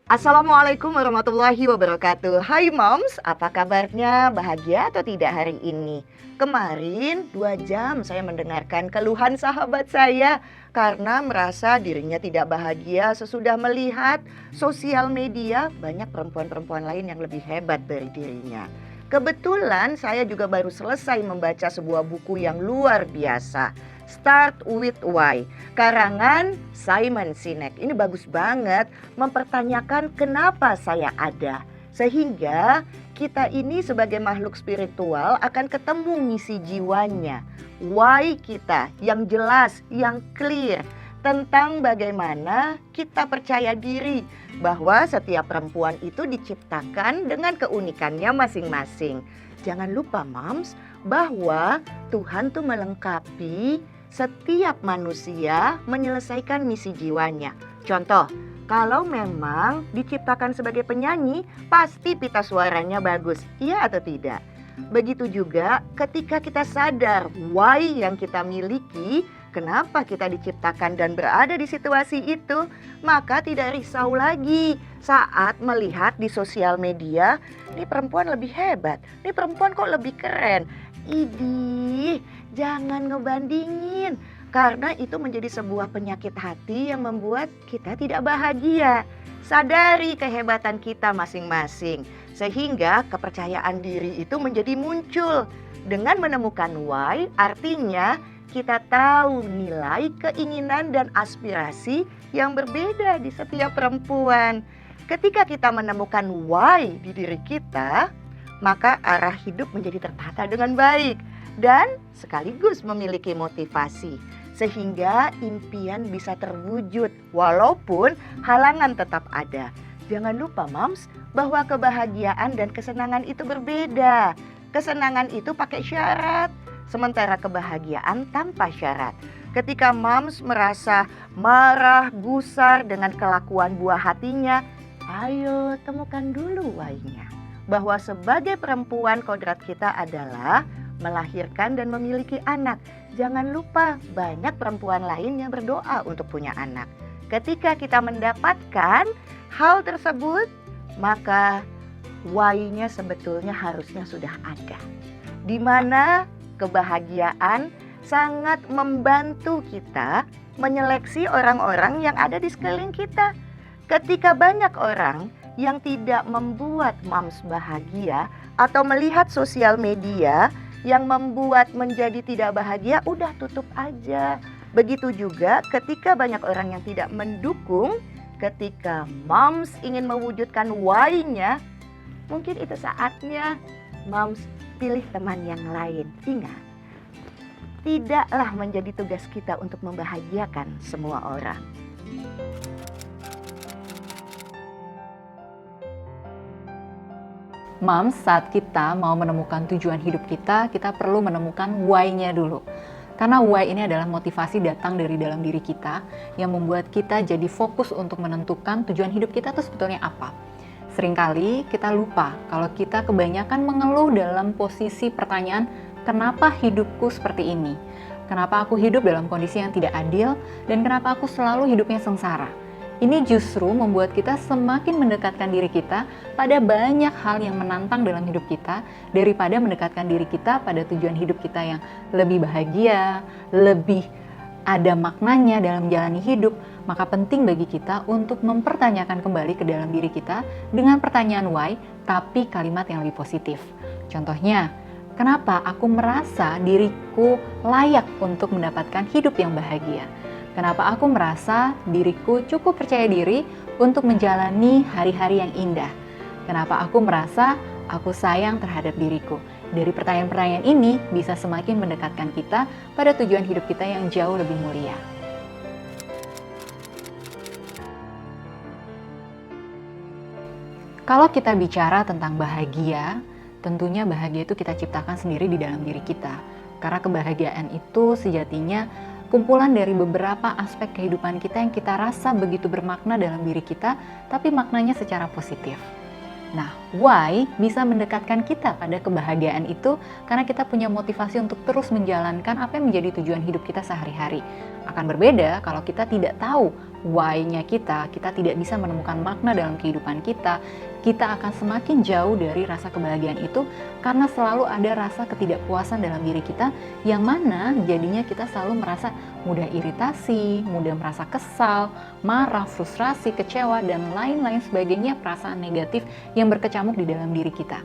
Assalamualaikum warahmatullahi wabarakatuh. Hai moms, apa kabarnya? Bahagia atau tidak hari ini? Kemarin 2 jam saya mendengarkan keluhan sahabat saya karena merasa dirinya tidak bahagia sesudah melihat sosial media banyak perempuan-perempuan lain yang lebih hebat dari dirinya. Kebetulan saya juga baru selesai membaca sebuah buku yang luar biasa, Start with Why, karangan Simon Sinek. Ini bagus banget mempertanyakan kenapa saya ada. Sehingga kita ini sebagai makhluk spiritual akan ketemu misi jiwanya. Why kita yang jelas, yang clear tentang bagaimana kita percaya diri bahwa setiap perempuan itu diciptakan dengan keunikannya masing-masing. Jangan lupa moms bahwa Tuhan tuh melengkapi setiap manusia menyelesaikan misi jiwanya. Contoh, kalau memang diciptakan sebagai penyanyi, pasti pita suaranya bagus, iya atau tidak? Begitu juga ketika kita sadar why yang kita miliki, kenapa kita diciptakan dan berada di situasi itu, maka tidak risau lagi saat melihat di sosial media, ini perempuan lebih hebat, ini perempuan kok lebih keren. Idih, jangan ngebandingin, karena itu menjadi sebuah penyakit hati yang membuat kita tidak bahagia. Sadari kehebatan kita masing-masing, sehingga kepercayaan diri itu menjadi muncul. Dengan menemukan why, artinya kita tahu nilai, keinginan, dan aspirasi yang berbeda di setiap perempuan. Ketika kita menemukan why di diri kita, maka arah hidup menjadi tertata dengan baik dan sekaligus memiliki motivasi. Sehingga impian bisa terwujud walaupun halangan tetap ada. Jangan lupa moms bahwa kebahagiaan dan kesenangan itu berbeda. Kesenangan itu pakai syarat, sementara kebahagiaan tanpa syarat. Ketika moms merasa marah, gusar dengan kelakuan buah hatinya, ayo temukan dulu why-nya. Bahwa sebagai perempuan kodrat kita adalah melahirkan dan memiliki anak. Jangan lupa banyak perempuan lain yang berdoa untuk punya anak. Ketika kita mendapatkan hal tersebut, maka why-nya sebetulnya harusnya sudah ada. Di mana kebahagiaan sangat membantu kita menyeleksi orang-orang yang ada di sekeliling kita. Ketika banyak orang yang tidak membuat moms bahagia atau melihat sosial media yang membuat menjadi tidak bahagia, udah tutup aja. Begitu juga ketika banyak orang yang tidak mendukung, ketika moms ingin mewujudkan why-nya, mungkin itu saatnya moms pilih teman yang lain. Ingat, tidaklah menjadi tugas kita untuk membahagiakan semua orang. Moms, saat kita mau menemukan tujuan hidup kita perlu menemukan why-nya dulu. Karena why ini adalah motivasi datang dari dalam diri kita yang membuat kita jadi fokus untuk menentukan tujuan hidup kita itu sebetulnya apa. Seringkali kita lupa kalau kita kebanyakan mengeluh dalam posisi pertanyaan, kenapa hidupku seperti ini? Kenapa aku hidup dalam kondisi yang tidak adil? Dan kenapa aku selalu hidupnya sengsara? Ini justru membuat kita semakin mendekatkan diri kita pada banyak hal yang menantang dalam hidup kita daripada mendekatkan diri kita pada tujuan hidup kita yang lebih bahagia, lebih ada maknanya dalam menjalani hidup. Maka penting bagi kita untuk mempertanyakan kembali ke dalam diri kita dengan pertanyaan why, tapi kalimat yang lebih positif. Contohnya, kenapa aku merasa diriku layak untuk mendapatkan hidup yang bahagia? Kenapa aku merasa diriku cukup percaya diri untuk menjalani hari-hari yang indah? Kenapa aku merasa aku sayang terhadap diriku? Dari pertanyaan-pertanyaan ini bisa semakin mendekatkan kita pada tujuan hidup kita yang jauh lebih mulia. Kalau kita bicara tentang bahagia, tentunya bahagia itu kita ciptakan sendiri di dalam diri kita. Karena kebahagiaan itu sejatinya kumpulan dari beberapa aspek kehidupan kita yang kita rasa begitu bermakna dalam diri kita, tapi maknanya secara positif. Nah, why bisa mendekatkan kita pada kebahagiaan itu karena kita punya motivasi untuk terus menjalankan apa yang menjadi tujuan hidup kita sehari-hari. Akan berbeda kalau kita tidak tahu why-nya kita tidak bisa menemukan makna dalam kehidupan kita akan semakin jauh dari rasa kebahagiaan itu, karena selalu ada rasa ketidakpuasan dalam diri kita, yang mana jadinya kita selalu merasa mudah iritasi, mudah merasa kesal, marah, frustrasi, kecewa, dan lain-lain sebagainya perasaan negatif yang berkecamuk di dalam diri kita.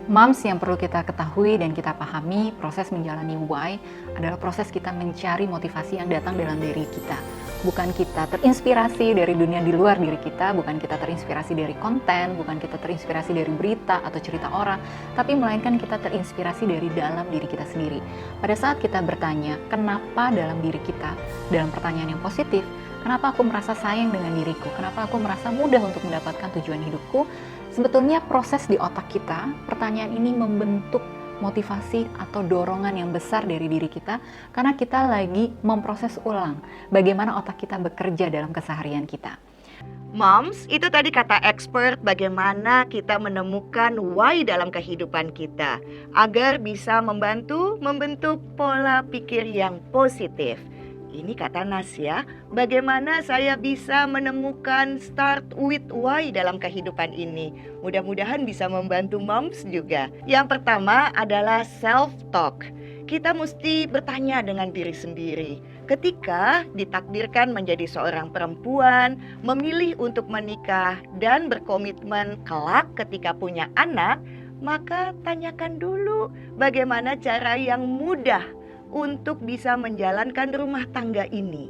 Moms, yang perlu kita ketahui dan kita pahami, proses menjalani why adalah proses kita mencari motivasi yang datang dalam diri kita. Bukan kita terinspirasi dari dunia di luar diri kita, bukan kita terinspirasi dari konten, bukan kita terinspirasi dari berita atau cerita orang, tapi melainkan kita terinspirasi dari dalam diri kita sendiri. Pada saat kita bertanya, kenapa dalam diri kita, dalam pertanyaan yang positif, kenapa aku merasa sayang dengan diriku, kenapa aku merasa mudah untuk mendapatkan tujuan hidupku, sebetulnya proses di otak kita, pertanyaan ini membentuk motivasi atau dorongan yang besar dari diri kita, karena kita lagi memproses ulang bagaimana otak kita bekerja dalam keseharian kita. Moms, itu tadi kata expert bagaimana kita menemukan why dalam kehidupan kita agar bisa membantu membentuk pola pikir yang positif. Ini kata Nas ya, bagaimana saya bisa menemukan start with why dalam kehidupan ini. Mudah-mudahan bisa membantu moms juga. Yang pertama adalah self-talk. Kita mesti bertanya dengan diri sendiri. Ketika ditakdirkan menjadi seorang perempuan, memilih untuk menikah dan berkomitmen kelak ketika punya anak, maka tanyakan dulu bagaimana cara yang mudah untuk bisa menjalankan rumah tangga ini.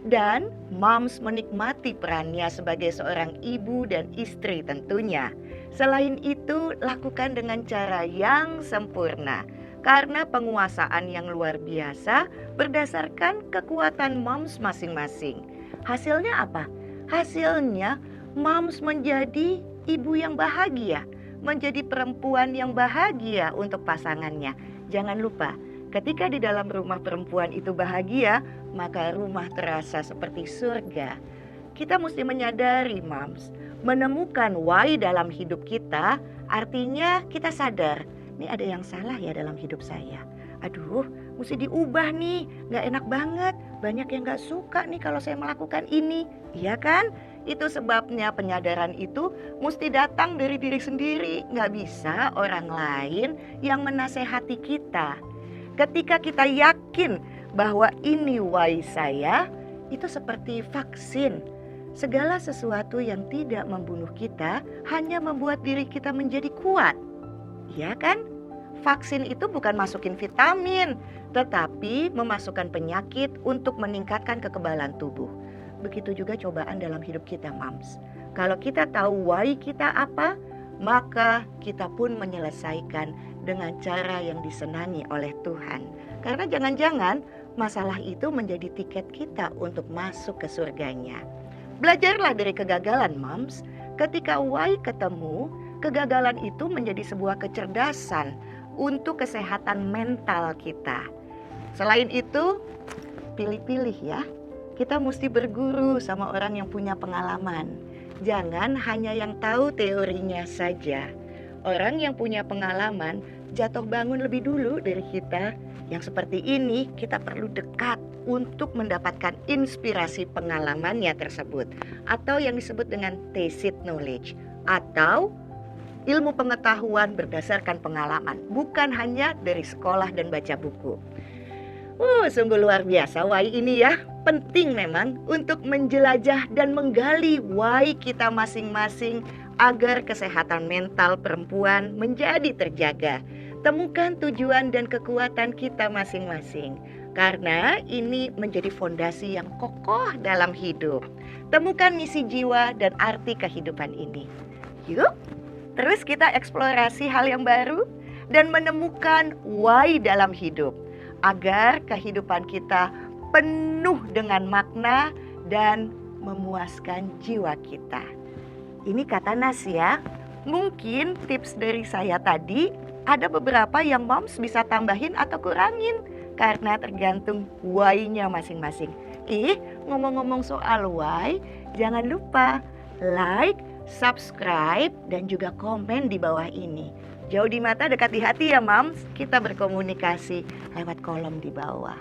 Dan moms menikmati perannya sebagai seorang ibu dan istri tentunya. Selain itu, lakukan dengan cara yang sempurna, karena penguasaan yang luar biasa berdasarkan kekuatan moms masing-masing. Hasilnya apa? Hasilnya moms menjadi ibu yang bahagia, menjadi perempuan yang bahagia untuk pasangannya. Jangan lupa, ketika di dalam rumah perempuan itu bahagia, maka rumah terasa seperti surga. Kita mesti menyadari, moms, menemukan why dalam hidup kita, artinya kita sadar, ini ada yang salah ya dalam hidup saya. Aduh, mesti diubah nih, gak enak banget. Banyak yang gak suka nih kalau saya melakukan ini. Iya kan? Itu sebabnya penyadaran itu mesti datang dari diri sendiri. Gak bisa orang lain yang menasehati kita. Ketika kita yakin bahwa ini why saya, itu seperti vaksin. Segala sesuatu yang tidak membunuh kita hanya membuat diri kita menjadi kuat. Iya kan? Vaksin itu bukan masukin vitamin, tetapi memasukkan penyakit untuk meningkatkan kekebalan tubuh. Begitu juga cobaan dalam hidup kita, moms. Kalau kita tahu why kita apa, maka kita pun menyelesaikan dengan cara yang disenangi oleh Tuhan. Karena jangan-jangan masalah itu menjadi tiket kita untuk masuk ke surganya. Belajarlah dari kegagalan, moms. Ketika why ketemu, kegagalan itu menjadi sebuah kecerdasan untuk kesehatan mental kita. Selain itu, pilih-pilih ya. Kita mesti berguru sama orang yang punya pengalaman. Jangan hanya yang tahu teorinya saja. Orang yang punya pengalaman jatuh bangun lebih dulu dari kita. Yang seperti ini kita perlu dekat untuk mendapatkan inspirasi pengalamannya tersebut. Atau yang disebut dengan tacit knowledge. Atau ilmu pengetahuan berdasarkan pengalaman. Bukan hanya dari sekolah dan baca buku. Sungguh luar biasa why ini ya. Penting memang untuk menjelajah dan menggali why kita masing-masing agar kesehatan mental perempuan menjadi terjaga. Temukan tujuan dan kekuatan kita masing-masing, karena ini menjadi fondasi yang kokoh dalam hidup. Temukan misi jiwa dan arti kehidupan ini. Yuk, terus kita eksplorasi hal yang baru dan menemukan why dalam hidup, agar kehidupan kita penuh dengan makna dan memuaskan jiwa kita. Ini kata Nas ya. Mungkin tips dari saya tadi ada beberapa yang moms bisa tambahin atau kurangin, karena tergantung why-nya masing-masing. Ngomong-ngomong soal why, jangan lupa like, subscribe, dan juga komen di bawah ini. Jauh di mata, dekat di hati ya moms. Kita berkomunikasi lewat kolom di bawah.